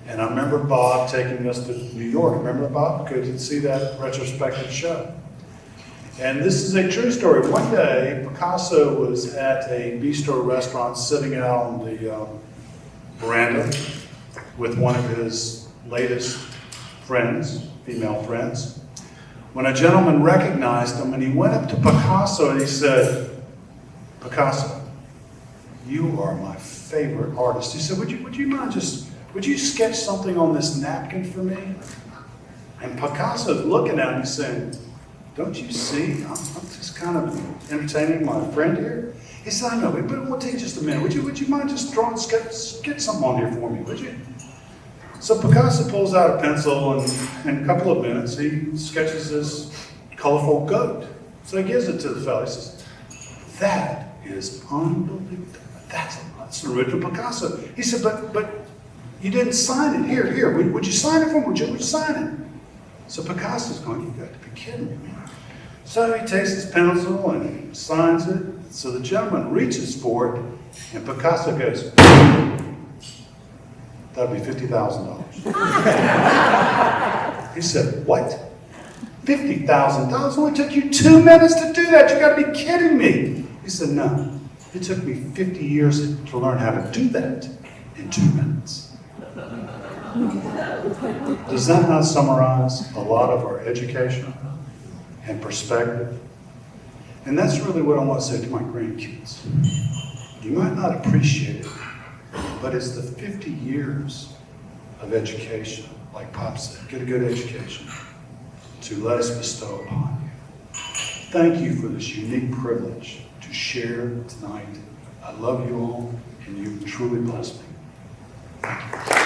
And I remember Bob taking us to New York. Remember, Bob? Could you see that retrospective show? And this is a true story. One day, Picasso was at a bistro restaurant sitting out on the veranda with one of his latest friends, female friends, when a gentleman recognized him and he went up to Picasso and he said, "Picasso, you are my favorite artist." He said, would you sketch something on this napkin for me? And Picasso's looking at me saying, "Don't you see, I'm just kind of entertaining my friend here." He said, "I know, but it will take just a minute. Would you mind just drawing, sketch something on here for me, would you?" So Picasso pulls out a pencil and in a couple of minutes, he sketches this colorful goat. So he gives it to the fellow. He says, "That is unbelievable. That's an original Picasso." He said, but you didn't sign it. Here, would you sign it for me? Would you sign it? So Picasso's going, "You've got to be kidding me." So he takes his pencil and signs it. So the gentleman reaches for it, and Picasso goes, "That'll be $50,000. He said, "What? $50,000? Only took you 2 minutes to do that. You got to be kidding me." He said, "No. It took me 50 years to learn how to do that in 2 minutes." Does that not summarize a lot of our education and perspective? And that's really what I want to say to my grandkids. You might not appreciate it, but it's the 50 years of education, like Pop said, get a good education, to let us bestow upon you. Thank you for this unique privilege to share tonight. I love you all, and you've truly blessed me. Thank you.